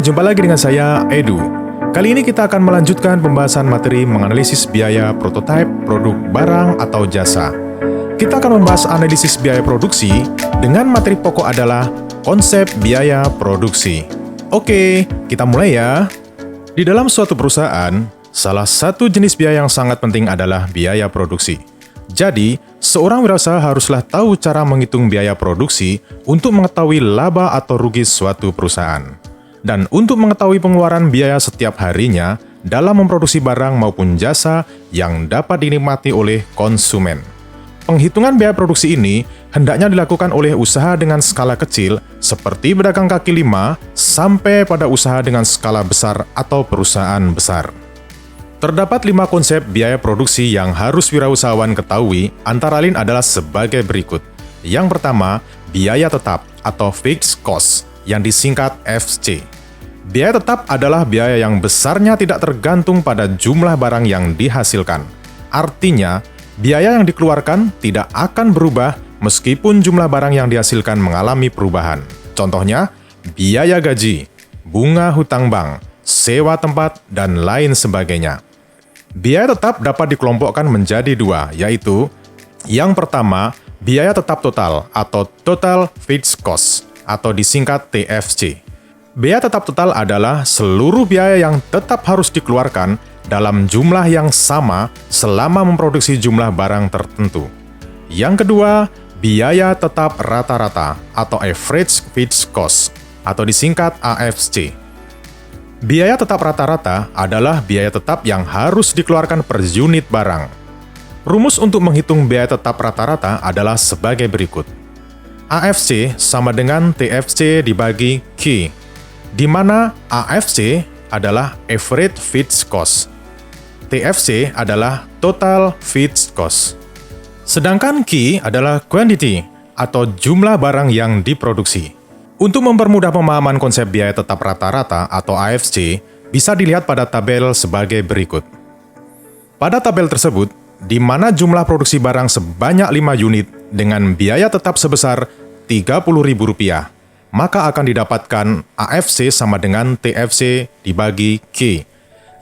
jumpa lagi dengan saya, Edu. Kali ini kita akan melanjutkan pembahasan materi menganalisis biaya prototipe produk barang atau jasa. Kita akan membahas analisis biaya produksi dengan materi pokok adalah konsep biaya produksi. Oke, kita mulai ya. Di dalam suatu perusahaan, salah satu jenis biaya yang sangat penting adalah biaya produksi. Jadi, seorang wirausaha haruslah tahu cara menghitung biaya produksi untuk mengetahui laba atau rugi suatu perusahaan. Dan untuk mengetahui pengeluaran biaya setiap harinya dalam memproduksi barang maupun jasa yang dapat dinikmati oleh konsumen. Penghitungan biaya produksi ini hendaknya dilakukan oleh usaha dengan skala kecil seperti pedagang kaki lima sampai pada usaha dengan skala besar atau perusahaan besar. Terdapat 5 konsep biaya produksi yang harus wirausahawan ketahui, antara lain adalah sebagai berikut. Yang pertama, biaya tetap atau fixed cost, yang disingkat FC. Biaya tetap adalah biaya yang besarnya tidak tergantung pada jumlah barang yang dihasilkan. Artinya, biaya yang dikeluarkan tidak akan berubah meskipun jumlah barang yang dihasilkan mengalami perubahan. Contohnya, biaya gaji, bunga hutang bank, sewa tempat, dan lain sebagainya. Biaya tetap dapat dikelompokkan menjadi 2, yaitu yang pertama, biaya tetap total atau Total Fixed Cost atau disingkat TFC. Biaya tetap total adalah seluruh biaya yang tetap harus dikeluarkan dalam jumlah yang sama selama memproduksi jumlah barang tertentu. Yang kedua, biaya tetap rata-rata atau Average Fixed Cost atau disingkat AFC. Biaya tetap rata-rata adalah biaya tetap yang harus dikeluarkan per unit barang. Rumus untuk menghitung biaya tetap rata-rata adalah sebagai berikut. AFC sama dengan TFC dibagi Q, di mana AFC adalah Average Fixed Cost. TFC adalah Total Fixed Cost. Sedangkan Q adalah Quantity atau jumlah barang yang diproduksi. Untuk mempermudah pemahaman konsep biaya tetap rata-rata atau AFC, bisa dilihat pada tabel sebagai berikut. Pada tabel tersebut, di mana jumlah produksi barang sebanyak 5 unit dengan biaya tetap sebesar Rp30.000, maka akan didapatkan AFC sama dengan TFC dibagi Q,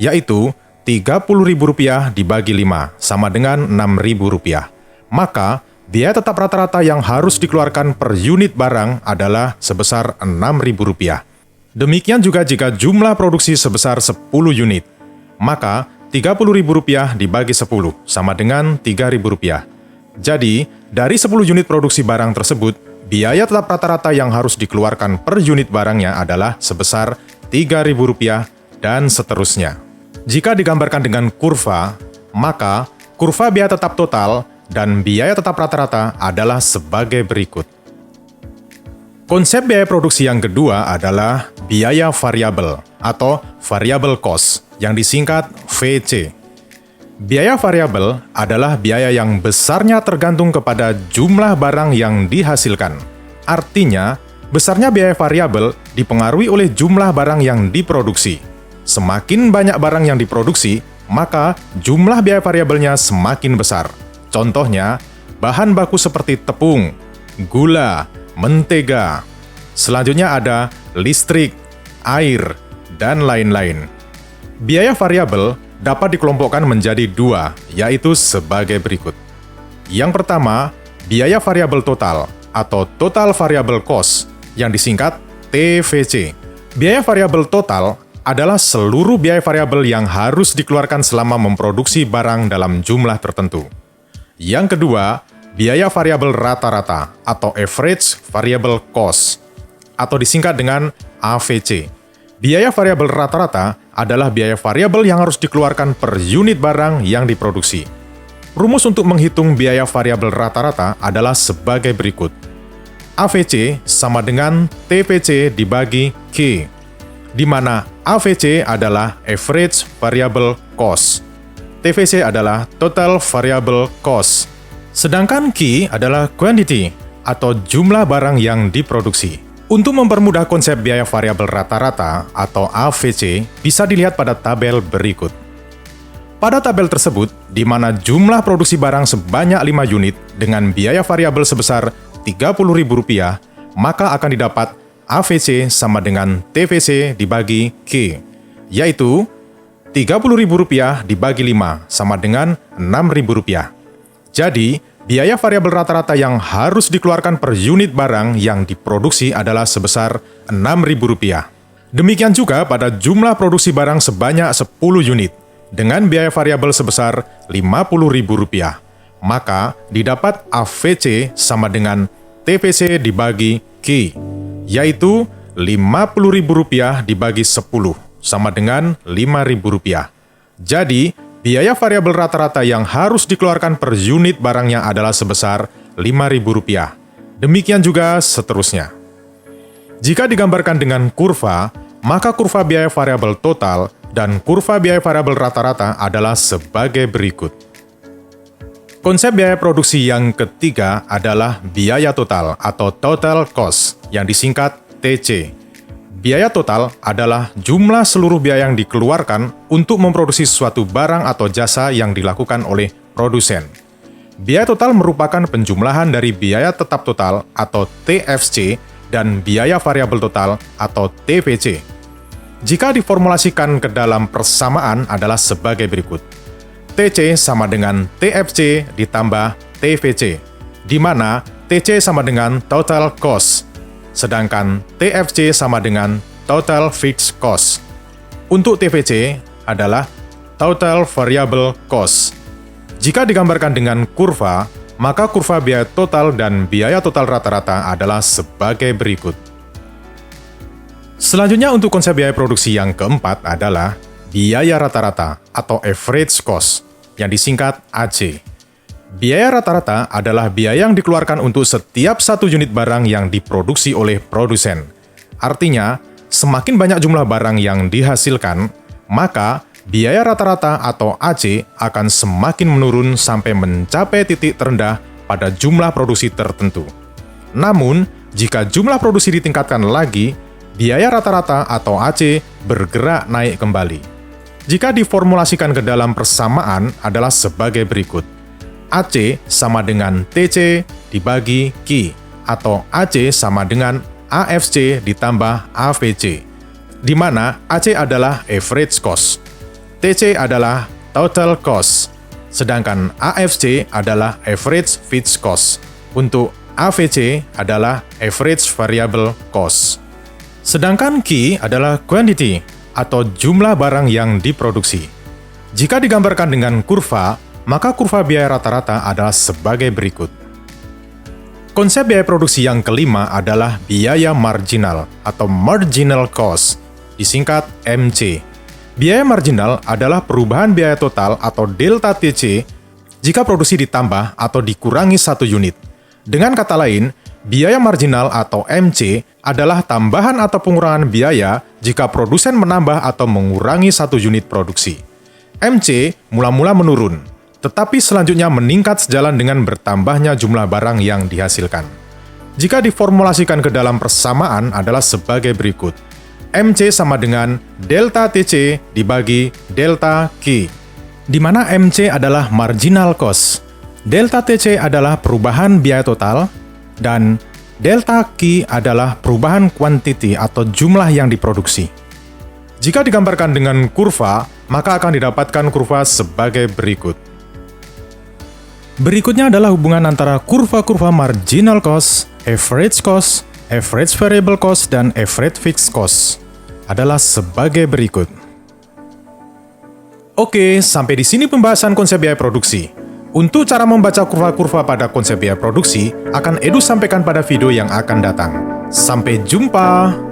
yaitu Rp30.000 dibagi 5 sama dengan Rp6.000. Maka, biaya tetap rata-rata yang harus dikeluarkan per unit barang adalah sebesar Rp6.000. Demikian juga jika jumlah produksi sebesar 10 unit, maka Rp30.000 dibagi 10 sama dengan Rp3.000. Jadi, dari 10 unit produksi barang tersebut, biaya tetap rata-rata yang harus dikeluarkan per unit barangnya adalah sebesar Rp3.000 dan seterusnya. Jika digambarkan dengan kurva, maka kurva biaya tetap total dan biaya tetap rata-rata adalah sebagai berikut. Konsep biaya produksi yang kedua adalah biaya variabel atau variable cost yang disingkat VC. Biaya variabel adalah biaya yang besarnya tergantung kepada jumlah barang yang dihasilkan. Artinya, besarnya biaya variabel dipengaruhi oleh jumlah barang yang diproduksi. Semakin banyak barang yang diproduksi, maka jumlah biaya variabelnya semakin besar. Contohnya, bahan baku seperti tepung, gula, mentega. Selanjutnya ada listrik, air, dan lain-lain. Biaya variabel dapat dikelompokkan menjadi 2, yaitu sebagai berikut. Yang pertama, biaya variabel total atau Total Variable Cost yang disingkat TVC. Biaya variabel total adalah seluruh biaya variabel yang harus dikeluarkan selama memproduksi barang dalam jumlah tertentu. Yang kedua, biaya variabel rata-rata atau Average Variable Cost atau disingkat dengan AVC. Biaya variabel rata-rata adalah biaya variabel yang harus dikeluarkan per unit barang yang diproduksi. Rumus untuk menghitung biaya variabel rata-rata adalah sebagai berikut. AVC sama dengan TVC dibagi Q, di mana AVC adalah Average Variable Cost. TVC adalah Total Variable Cost. Sedangkan Q adalah Quantity atau jumlah barang yang diproduksi. Untuk mempermudah konsep biaya variabel rata-rata atau AVC, bisa dilihat pada tabel berikut. Pada tabel tersebut, di mana jumlah produksi barang sebanyak 5 unit dengan biaya variabel sebesar Rp30.000, maka akan didapat AVC sama dengan TVC dibagi Q, yaitu Rp30.000 dibagi 5 sama dengan Rp6.000. Jadi, biaya variabel rata-rata yang harus dikeluarkan per unit barang yang diproduksi adalah sebesar Rp6.000. Demikian juga pada jumlah produksi barang sebanyak 10 unit dengan biaya variabel sebesar Rp50.000. Maka didapat AVC sama dengan TVC dibagi Q, yaitu Rp50.000 dibagi 10 sama dengan Rp5.000. Jadi, biaya variabel rata-rata yang harus dikeluarkan per unit barangnya adalah sebesar Rp5.000. Demikian juga seterusnya. Jika digambarkan dengan kurva, maka kurva biaya variabel total dan kurva biaya variabel rata-rata adalah sebagai berikut. Konsep biaya produksi yang ketiga adalah biaya total atau total cost yang disingkat TC. Biaya total adalah jumlah seluruh biaya yang dikeluarkan untuk memproduksi suatu barang atau jasa yang dilakukan oleh produsen. Biaya total merupakan penjumlahan dari biaya tetap total atau TFC dan biaya variabel total atau TVC. Jika diformulasikan ke dalam persamaan adalah sebagai berikut. TC sama dengan TFC ditambah TVC, di mana TC sama dengan total cost, sedangkan TFC sama dengan total fixed cost. Untuk TVC adalah total variable cost. Jika digambarkan dengan kurva, maka kurva biaya total dan biaya total rata-rata adalah sebagai berikut. Selanjutnya untuk konsep biaya produksi yang keempat adalah biaya rata-rata atau average cost yang disingkat AC. Biaya rata-rata adalah biaya yang dikeluarkan untuk setiap satu unit barang yang diproduksi oleh produsen. Artinya, semakin banyak jumlah barang yang dihasilkan, maka biaya rata-rata atau AC akan semakin menurun sampai mencapai titik terendah pada jumlah produksi tertentu. Namun, jika jumlah produksi ditingkatkan lagi, biaya rata-rata atau AC bergerak naik kembali. Jika diformulasikan ke dalam persamaan adalah sebagai berikut. AC sama dengan TC dibagi Q, atau AC sama dengan AFC ditambah AVC, di mana AC adalah average cost. TC adalah total cost, sedangkan AFC adalah average fixed cost. Untuk AVC adalah average variable cost. Sedangkan Q adalah quantity atau jumlah barang yang diproduksi. Jika digambarkan dengan kurva, maka kurva biaya rata-rata adalah sebagai berikut. Konsep biaya produksi yang kelima adalah biaya marginal atau marginal cost, disingkat MC. Biaya marginal adalah perubahan biaya total atau delta TC jika produksi ditambah atau dikurangi satu unit. Dengan kata lain, biaya marginal atau MC adalah tambahan atau pengurangan biaya jika produsen menambah atau mengurangi satu unit produksi. MC mula-mula menurun, tetapi selanjutnya meningkat sejalan dengan bertambahnya jumlah barang yang dihasilkan. Jika diformulasikan ke dalam persamaan adalah sebagai berikut. MC sama dengan delta TC dibagi delta Q, di mana MC adalah marginal cost, delta TC adalah perubahan biaya total, dan delta Q adalah perubahan kuantiti atau jumlah yang diproduksi. Jika digambarkan dengan kurva, maka akan didapatkan kurva sebagai berikut. Berikutnya adalah hubungan antara kurva-kurva marginal cost, average variable cost, dan average fixed cost adalah sebagai berikut. Oke, sampai di sini pembahasan konsep biaya produksi. Untuk cara membaca kurva-kurva pada konsep biaya produksi, akan Edu sampaikan pada video yang akan datang. Sampai jumpa!